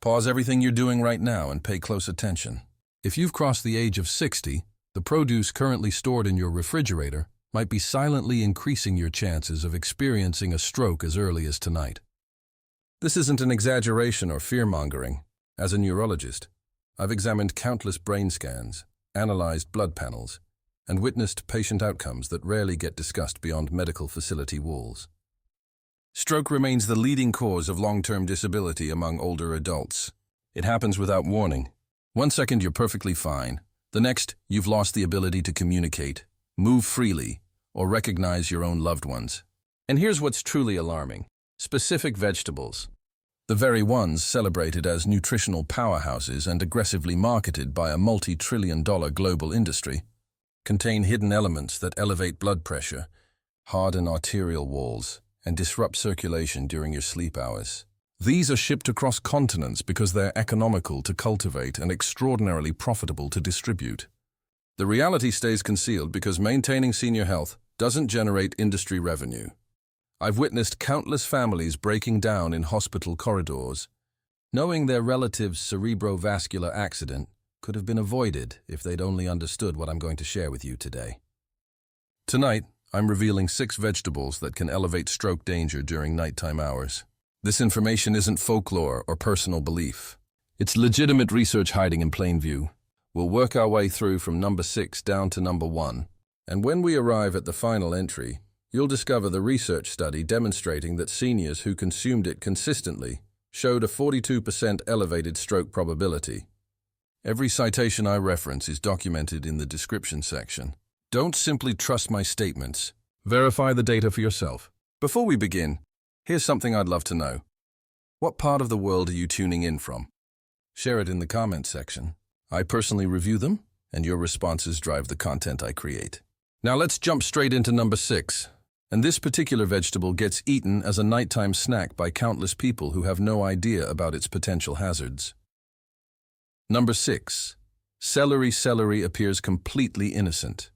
Pause everything you're doing right now and pay close attention. If you've crossed the age of 60, the produce currently stored in your refrigerator might be silently increasing your chances of experiencing a stroke as early as tonight. This isn't an exaggeration or fear-mongering. As a neurologist, I've examined countless brain scans, analyzed blood panels, and witnessed patient outcomes that rarely get discussed beyond medical facility walls. Stroke remains the leading cause of long-term disability among older adults. It happens without warning. 1 second you're perfectly fine. The next, you've lost the ability to communicate, move freely, or recognize your own loved ones. And here's what's truly alarming. Specific vegetables, the very ones celebrated as nutritional powerhouses and aggressively marketed by a multi-trillion-dollar global industry, contain hidden elements that elevate blood pressure, harden arterial walls, and disrupt circulation during your sleep hours. These are shipped across continents because they're economical to cultivate and extraordinarily profitable to distribute. The reality stays concealed because maintaining senior health doesn't generate industry revenue. I've witnessed countless families breaking down in hospital corridors, knowing their relative's cerebrovascular accident could have been avoided if they'd only understood what I'm going to share with you today. Tonight, I'm revealing 6 vegetables that can elevate stroke danger during nighttime hours. This information isn't folklore or personal belief. It's legitimate research hiding in plain view. We'll work our way through from number 6 down to number 1. And when we arrive at the final entry, you'll discover the research study demonstrating that seniors who consumed it consistently showed a 42% elevated stroke probability. Every citation I reference is documented in the description section. Don't simply trust my statements. Verify the data for yourself. Before we begin, here's something I'd love to know. What part of the world are you tuning in from? Share it in the comments section. I personally review them, and your responses drive the content I create. Now let's jump straight into number 6. And this particular vegetable gets eaten as a nighttime snack by countless people who have no idea about its potential hazards. Number 6. Celery. Celery appears completely innocent.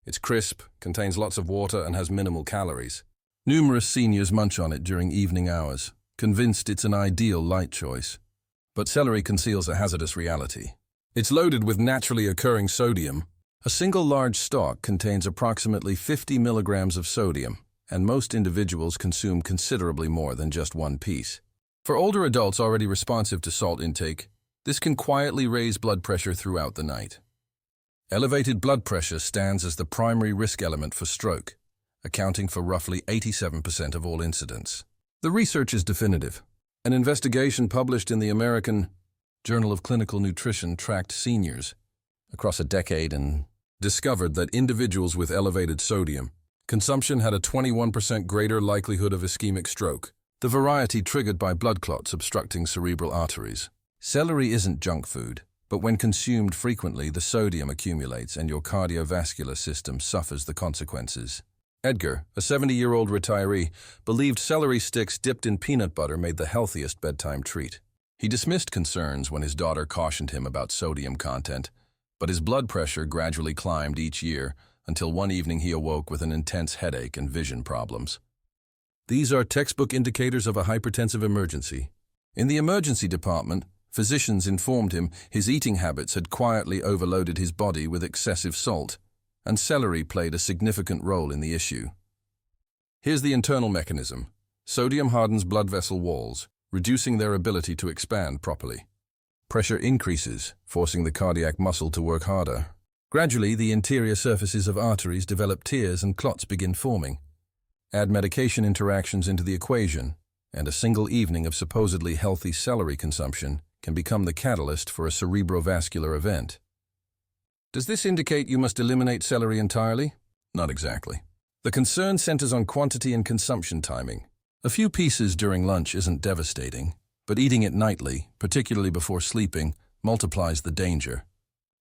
It's crisp, contains lots of water, and has minimal calories. Numerous seniors munch on it during evening hours, convinced it's an ideal light choice. But celery conceals a hazardous reality. It's loaded with naturally occurring sodium. A single large stalk contains approximately 50 milligrams of sodium, and most individuals consume considerably more than just one piece. For older adults already responsive to salt intake, this can quietly raise blood pressure throughout the night. Elevated blood pressure stands as the primary risk element for stroke, accounting for roughly 87% of all incidents. The research is definitive. An investigation published in the American Journal of Clinical Nutrition tracked seniors across a decade and discovered that individuals with elevated sodium consumption had a 21% greater likelihood of ischemic stroke, the variety triggered by blood clots obstructing cerebral arteries. Celery isn't junk food, but when consumed frequently, the sodium accumulates and your cardiovascular system suffers the consequences. Edgar, a 70-year-old retiree, believed celery sticks dipped in peanut butter made the healthiest bedtime treat. He dismissed concerns when his daughter cautioned him about sodium content, but his blood pressure gradually climbed each year until one evening he awoke with an intense headache and vision problems. These are textbook indicators of a hypertensive emergency. In the emergency department, physicians informed him his eating habits had quietly overloaded his body with excessive salt, and celery played a significant role in the issue. Here's the internal mechanism. Sodium hardens blood vessel walls, reducing their ability to expand properly. Pressure increases, forcing the cardiac muscle to work harder. Gradually, the interior surfaces of arteries develop tears and clots begin forming. Add medication interactions into the equation, and a single evening of supposedly healthy celery consumption can become the catalyst for a cerebrovascular event. Does this indicate you must eliminate celery entirely? Not exactly. The concern centers on quantity and consumption timing. A few pieces during lunch isn't devastating, but eating it nightly, particularly before sleeping, multiplies the danger.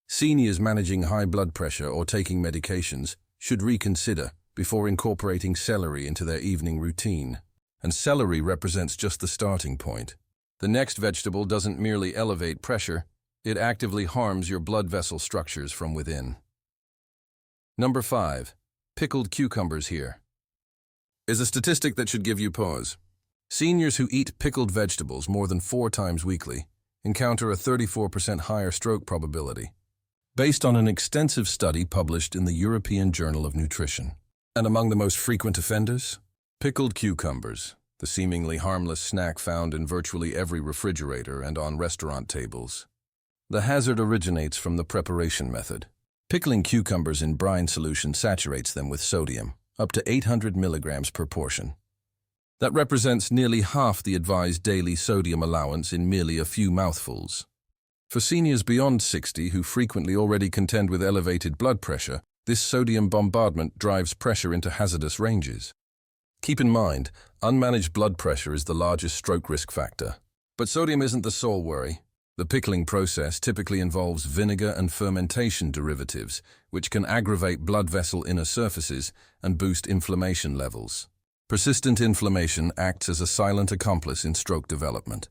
Seniors managing high blood pressure or taking medications should reconsider before incorporating celery into their evening routine. And celery represents just the starting point. The next vegetable doesn't merely elevate pressure, it actively harms your blood vessel structures from within. Number 5. Pickled cucumbers. Here is a statistic that should give you pause. Seniors who eat pickled vegetables more than 4 times weekly encounter a 34% higher stroke probability, based on an extensive study published in the European Journal of Nutrition. And among the most frequent offenders? Pickled cucumbers, the seemingly harmless snack found in virtually every refrigerator and on restaurant tables. The hazard originates from the preparation method. Pickling cucumbers in brine solution saturates them with sodium, up to 800 milligrams per portion. That represents nearly half the advised daily sodium allowance in merely a few mouthfuls. For seniors beyond 60 who frequently already contend with elevated blood pressure, this sodium bombardment drives pressure into hazardous ranges. Keep in mind, unmanaged blood pressure is the largest stroke risk factor. But sodium isn't the sole worry. The pickling process typically involves vinegar and fermentation derivatives, which can aggravate blood vessel inner surfaces and boost inflammation levels. Persistent inflammation acts as a silent accomplice in stroke development.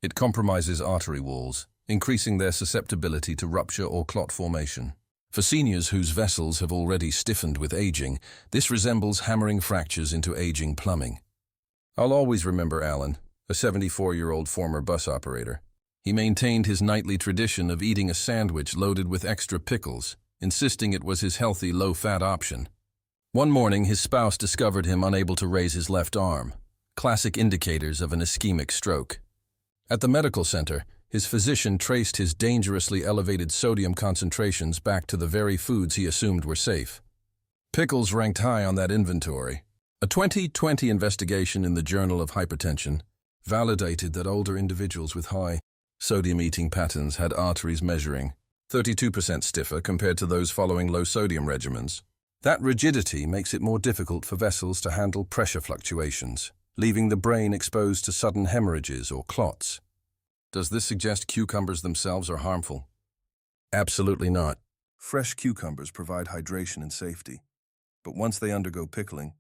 It compromises artery walls, increasing their susceptibility to rupture or clot formation. For seniors whose vessels have already stiffened with aging, this resembles hammering fractures into aging plumbing. I'll always remember Alan, a 74-year-old former bus operator. He maintained his nightly tradition of eating a sandwich loaded with extra pickles, insisting it was his healthy, low-fat option. One morning, his spouse discovered him unable to raise his left arm, classic indicators of an ischemic stroke. At the medical center, his physician traced his dangerously elevated sodium concentrations back to the very foods he assumed were safe. Pickles ranked high on that inventory. A 2020 investigation in the Journal of Hypertension validated that older individuals with high sodium eating patterns had arteries measuring 32% stiffer compared to those following low-sodium regimens. That rigidity makes it more difficult for vessels to handle pressure fluctuations, leaving the brain exposed to sudden hemorrhages or clots. Does this suggest cucumbers themselves are harmful? Absolutely not. Fresh cucumbers provide hydration and safety, but once they undergo pickling,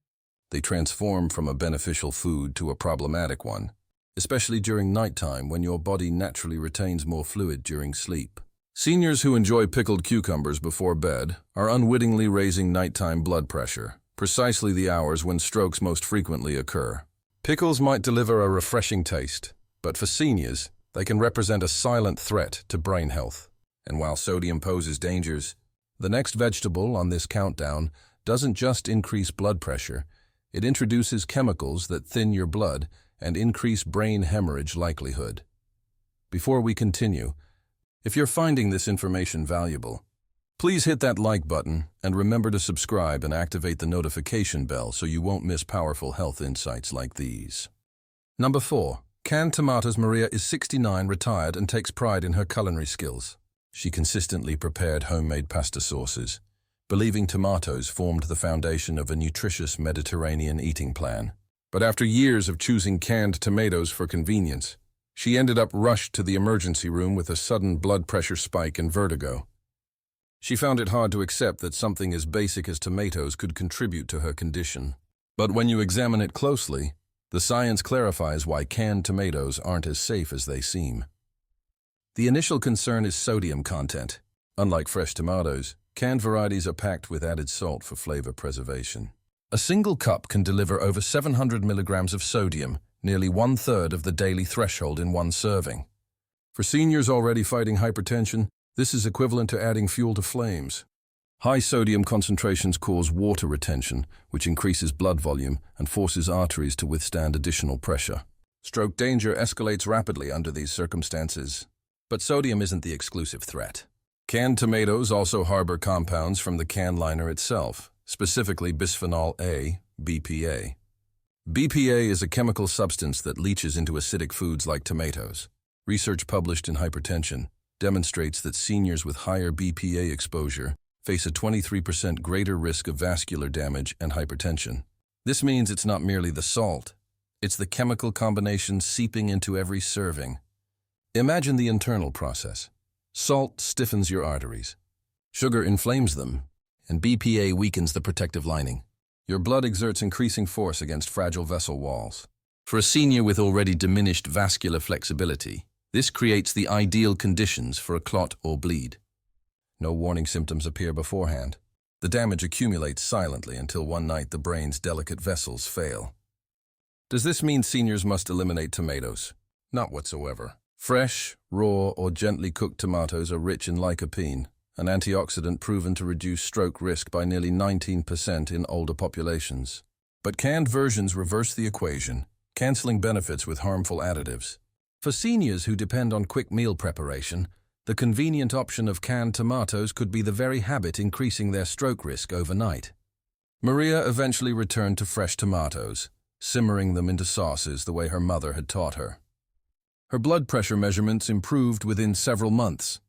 they transform from a beneficial food to a problematic one, especially during nighttime when your body naturally retains more fluid during sleep. Seniors who enjoy pickled cucumbers before bed are unwittingly raising nighttime blood pressure, precisely the hours when strokes most frequently occur. Pickles might deliver a refreshing taste, but for seniors, they can represent a silent threat to brain health. And while sodium poses dangers, the next vegetable on this countdown doesn't just increase blood pressure, it introduces chemicals that thin your blood and increase brain hemorrhage likelihood. Before we continue, if you're finding this information valuable, please hit that like button and remember to subscribe and activate the notification bell so you won't miss powerful health insights like these. Number 4. Canned tomatoes. Maria is 69, retired, and takes pride in her culinary skills. She consistently prepared homemade pasta sauces, believing tomatoes formed the foundation of a nutritious Mediterranean eating plan. But after years of choosing canned tomatoes for convenience, she ended up rushed to the emergency room with a sudden blood pressure spike and vertigo. She found it hard to accept that something as basic as tomatoes could contribute to her condition. But when you examine it closely, the science clarifies why canned tomatoes aren't as safe as they seem. The initial concern is sodium content. Unlike fresh tomatoes, canned varieties are packed with added salt for flavor preservation. A single cup can deliver over 700 milligrams of sodium, nearly 1/3 of the daily threshold in one serving. For seniors already fighting hypertension, this is equivalent to adding fuel to flames. High sodium concentrations cause water retention, which increases blood volume and forces arteries to withstand additional pressure. Stroke danger escalates rapidly under these circumstances. But sodium isn't the exclusive threat. Canned tomatoes also harbor compounds from the can liner itself, specifically bisphenol A, BPA. BPA is a chemical substance that leaches into acidic foods like tomatoes. Research published in Hypertension demonstrates that seniors with higher BPA exposure face a 23% greater risk of vascular damage and hypertension. This means it's not merely the salt, it's the chemical combination seeping into every serving. Imagine the internal process. Salt stiffens your arteries. Sugar inflames them, and BPA weakens the protective lining. Your blood exerts increasing force against fragile vessel walls. For a senior with already diminished vascular flexibility, this creates the ideal conditions for a clot or bleed. No warning symptoms appear beforehand. The damage accumulates silently until one night the brain's delicate vessels fail. Does this mean seniors must eliminate tomatoes? Not whatsoever. Fresh, Raw or gently cooked tomatoes are rich in lycopene, an antioxidant proven to reduce stroke risk by nearly 19% in older populations. But canned versions reverse the equation, canceling benefits with harmful additives. For seniors who depend on quick meal preparation, the convenient option of canned tomatoes could be the very habit increasing their stroke risk overnight. Maria eventually returned to fresh tomatoes, simmering them into sauces the way her mother had taught her. Her blood pressure measurements improved within several months.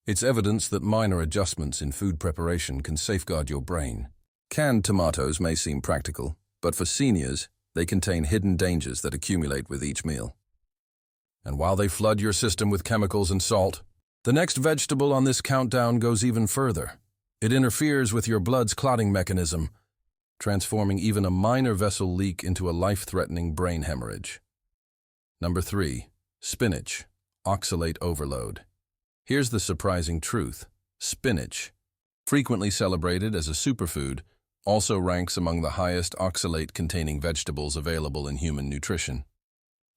It's evidence that minor adjustments in food preparation can safeguard your brain. Canned tomatoes may seem practical, but for seniors, they contain hidden dangers that accumulate with each meal. And while they flood your system with chemicals and salt, the next vegetable on this countdown goes even further. It interferes with your blood's clotting mechanism, transforming even a minor vessel leak into a life-threatening brain hemorrhage. Number 3. Spinach. Oxalate overload. Here's the surprising truth. Spinach, frequently celebrated as a superfood, also ranks among the highest oxalate-containing vegetables available in human nutrition.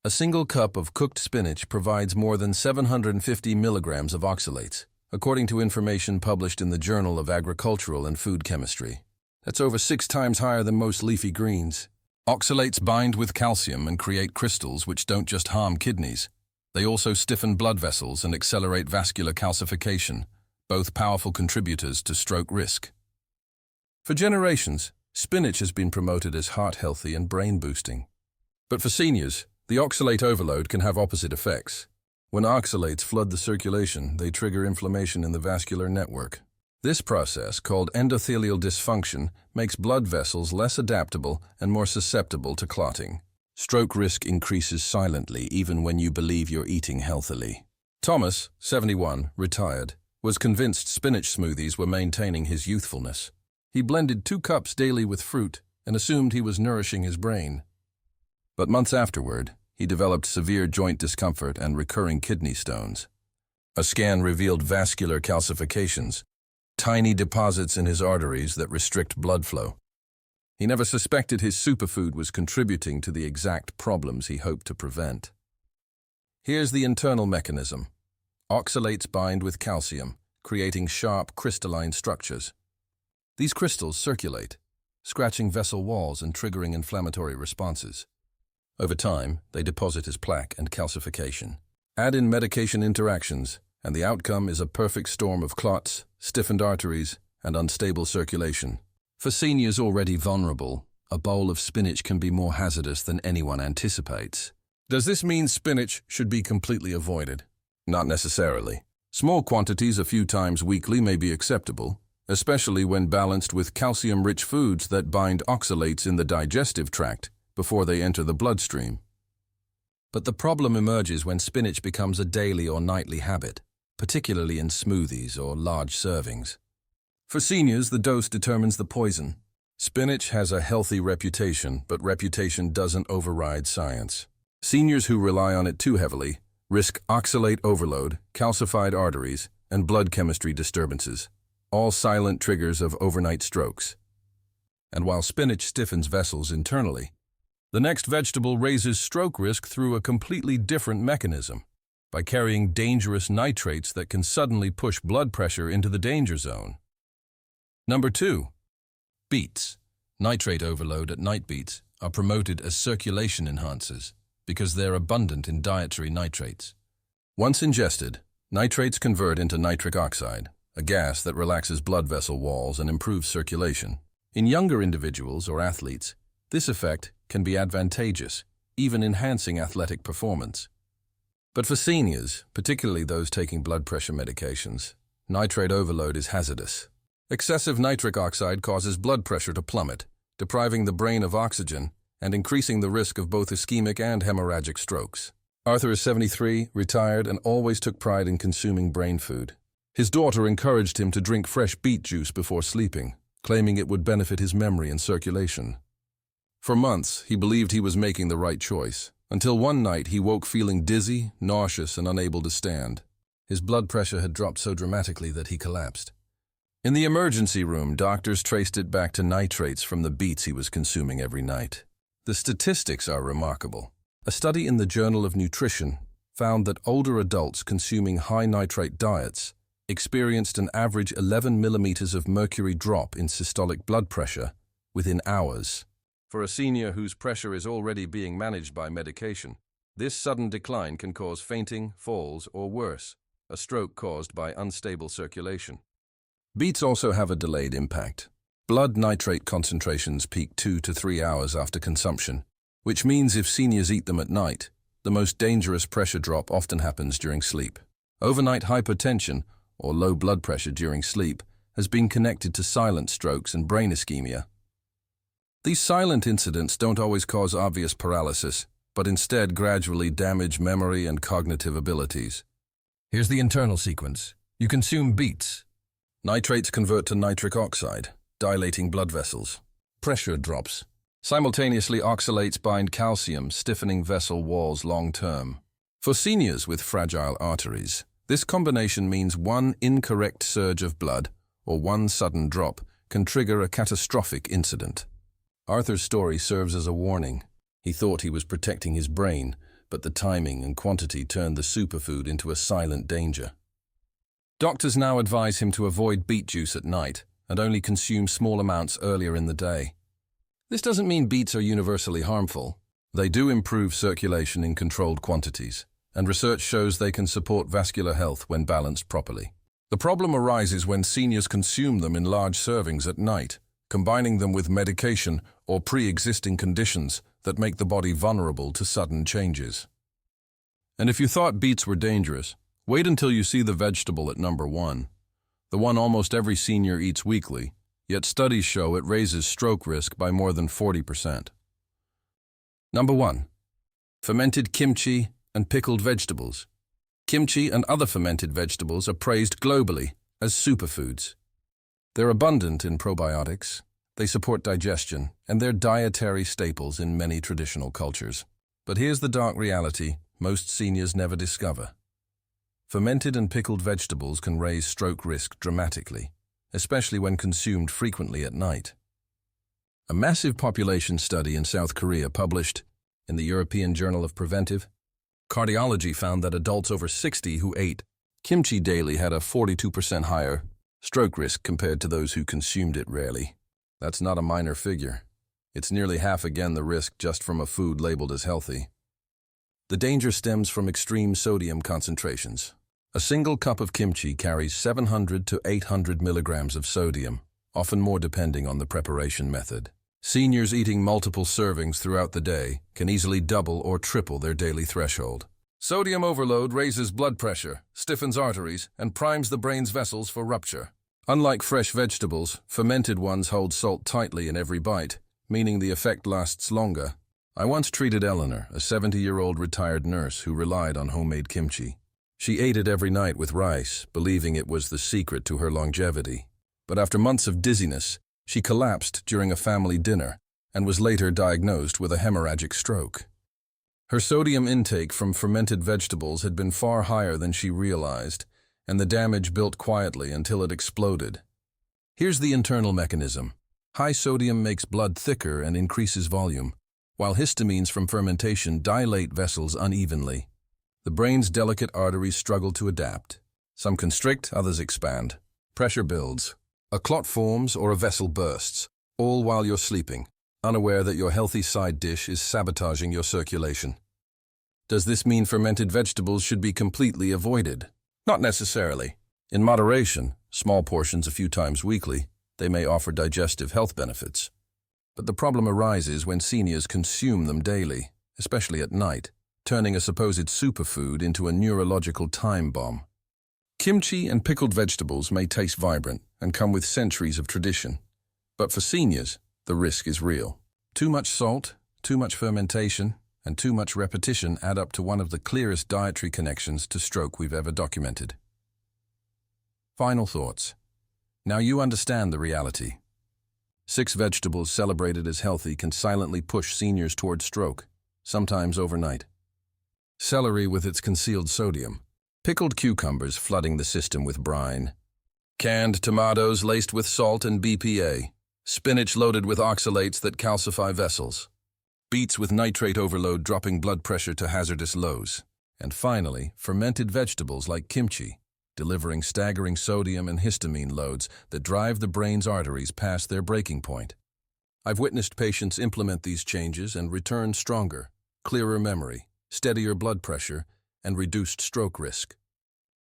A single cup of cooked spinach provides more than 750 milligrams of oxalates, according to information published in the Journal of Agricultural and Food Chemistry. That's over 6 times higher than most leafy greens. Oxalates bind with calcium and create crystals which don't just harm kidneys. They also stiffen blood vessels and accelerate vascular calcification, both powerful contributors to stroke risk. For generations, spinach has been promoted as heart-healthy and brain-boosting. But for seniors, the oxalate overload can have opposite effects. When oxalates flood the circulation, they trigger inflammation in the vascular network. This process, called endothelial dysfunction, makes blood vessels less adaptable and more susceptible to clotting. Stroke risk increases silently even when you believe you're eating healthily. Thomas, 71, retired, was convinced spinach smoothies were maintaining his youthfulness. He blended 2 cups daily with fruit and assumed he was nourishing his brain. But months afterward, he developed severe joint discomfort and recurring kidney stones. A scan revealed vascular calcifications, tiny deposits in his arteries that restrict blood flow. He never suspected his superfood was contributing to the exact problems he hoped to prevent. Here's the internal mechanism. Oxalates bind with calcium, creating sharp crystalline structures. These crystals circulate, scratching vessel walls and triggering inflammatory responses. Over time, they deposit as plaque and calcification. Add in medication interactions, and the outcome is a perfect storm of clots, stiffened arteries, and unstable circulation. For seniors already vulnerable, a bowl of spinach can be more hazardous than anyone anticipates. Does this mean spinach should be completely avoided? Not necessarily. Small quantities a few times weekly may be acceptable, especially when balanced with calcium-rich foods that bind oxalates in the digestive tract before they enter the bloodstream. But the problem emerges when spinach becomes a daily or nightly habit, particularly in smoothies or large servings. For seniors, the dose determines the poison. Spinach has a healthy reputation, but reputation doesn't override science. Seniors who rely on it too heavily risk oxalate overload, calcified arteries, and blood chemistry disturbances, all silent triggers of overnight strokes. And while spinach stiffens vessels internally, the next vegetable raises stroke risk through a completely different mechanism, by carrying dangerous nitrates that can suddenly push blood pressure into the danger zone. Number 2. Beets. Nitrate overload at night beets are promoted as circulation enhancers because they're abundant in dietary nitrates. Once ingested, nitrates convert into nitric oxide, a gas that relaxes blood vessel walls and improves circulation. In younger individuals or athletes, this effect can be advantageous, even enhancing athletic performance. But for seniors, particularly those taking blood pressure medications, nitrate overload is hazardous. Excessive nitric oxide causes blood pressure to plummet, depriving the brain of oxygen and increasing the risk of both ischemic and hemorrhagic strokes. Arthur is 73, retired, and always took pride in consuming brain food. His daughter encouraged him to drink fresh beet juice before sleeping, claiming it would benefit his memory and circulation. For months, he believed he was making the right choice, until one night he woke feeling dizzy, nauseous, and unable to stand. His blood pressure had dropped so dramatically that he collapsed. In the emergency room, doctors traced it back to nitrates from the beets he was consuming every night. The statistics are remarkable. A study in the Journal of Nutrition found that older adults consuming high nitrate diets experienced an average 11 millimeters of mercury drop in systolic blood pressure within hours. For a senior whose pressure is already being managed by medication, this sudden decline can cause fainting, falls, or worse, a stroke caused by unstable circulation. Beets also have a delayed impact. Blood nitrate concentrations peak 2 to 3 hours after consumption, which means if seniors eat them at night, the most dangerous pressure drop often happens during sleep. Overnight hypertension, or low blood pressure during sleep, has been connected to silent strokes and brain ischemia. These silent incidents don't always cause obvious paralysis, but instead gradually damage memory and cognitive abilities. Here's the internal sequence. You consume beets. Nitrates convert to nitric oxide, dilating blood vessels. Pressure drops. Simultaneously, oxalates bind calcium, stiffening vessel walls long-term. For seniors with fragile arteries, this combination means one incorrect surge of blood, or one sudden drop, can trigger a catastrophic incident. Arthur's story serves as a warning. He thought he was protecting his brain, but the timing and quantity turned the superfood into a silent danger. Doctors now advise him to avoid beet juice at night and only consume small amounts earlier in the day. This doesn't mean beets are universally harmful. They do improve circulation in controlled quantities, and research shows they can support vascular health when balanced properly. The problem arises when seniors consume them in large servings at night, combining them with medication or pre-existing conditions that make the body vulnerable to sudden changes. And if you thought beets were dangerous, wait until you see the vegetable at number 1, the one almost every senior eats weekly, yet studies show it raises stroke risk by more than 40%. Number 1. Fermented kimchi and pickled vegetables. Kimchi and other fermented vegetables are praised globally as superfoods. They're abundant in probiotics, they support digestion, and they're dietary staples in many traditional cultures. But here's the dark reality most seniors never discover. Fermented and pickled vegetables can raise stroke risk dramatically, especially when consumed frequently at night. A massive population study in South Korea published in the European Journal of Preventive Cardiology found that adults over 60 who ate kimchi daily had a 42% higher stroke risk compared to those who consumed it rarely. That's not a minor figure. It's nearly half again the risk just from a food labeled as healthy. The danger stems from extreme sodium concentrations. A single cup of kimchi carries 700 to 800 milligrams of sodium, often more depending on the preparation method. Seniors eating multiple servings throughout the day can easily double or triple their daily threshold. Sodium overload raises blood pressure, stiffens arteries, and primes the brain's vessels for rupture. Unlike fresh vegetables, fermented ones hold salt tightly in every bite, meaning the effect lasts longer. I once treated Eleanor, a 70-year-old retired nurse who relied on homemade kimchi. She ate it every night with rice, believing it was the secret to her longevity. But after months of dizziness, she collapsed during a family dinner and was later diagnosed with a hemorrhagic stroke. Her sodium intake from fermented vegetables had been far higher than she realized, and the damage built quietly until it exploded. Here's the internal mechanism. High sodium makes blood thicker and increases volume, while histamines from fermentation dilate vessels unevenly. The brain's delicate arteries struggle to adapt. Some constrict, others expand. Pressure builds. A clot forms or a vessel bursts, all while you're sleeping, unaware that your healthy side dish is sabotaging your circulation. Does this mean fermented vegetables should be completely avoided? Not necessarily. In moderation, small portions a few times weekly, they may offer digestive health benefits. But the problem arises when seniors consume them daily, especially at night, turning a supposed superfood into a neurological time bomb. Kimchi and pickled vegetables may taste vibrant and come with centuries of tradition. But for seniors, the risk is real. Too much salt, too much fermentation, and too much repetition add up to one of the clearest dietary connections to stroke we've ever documented. Final thoughts. Now you understand the reality. 6 vegetables celebrated as healthy can silently push seniors toward stroke, sometimes overnight. Celery with its concealed sodium. Pickled cucumbers flooding the system with brine. Canned tomatoes laced with salt and BPA. Spinach loaded with oxalates that calcify vessels. Beets with nitrate overload dropping blood pressure to hazardous lows. And finally, fermented vegetables like kimchi, delivering staggering sodium and histamine loads that drive the brain's arteries past their breaking point. I've witnessed patients implement these changes and return stronger, clearer memory, steadier blood pressure, and reduced stroke risk.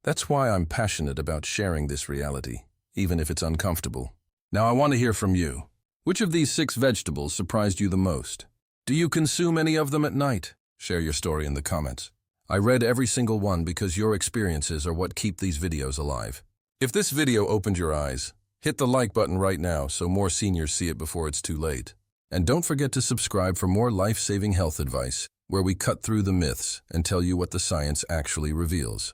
That's why I'm passionate about sharing this reality, even if it's uncomfortable. Now I want to hear from you. Which of these 6 vegetables surprised you the most? Do you consume any of them at night? Share your story in the comments. I read every single one because your experiences are what keep these videos alive. If this video opened your eyes, hit the like button right now so more seniors see it before it's too late. And don't forget to subscribe for more life-saving health advice, where we cut through the myths and tell you what the science actually reveals.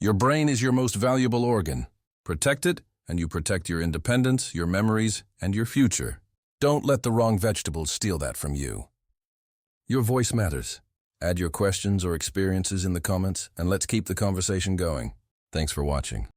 Your brain is your most valuable organ. Protect it, and you protect your independence, your memories, and your future. Don't let the wrong vegetables steal that from you. Your voice matters. Add your questions or experiences in the comments, and let's keep the conversation going. Thanks for watching.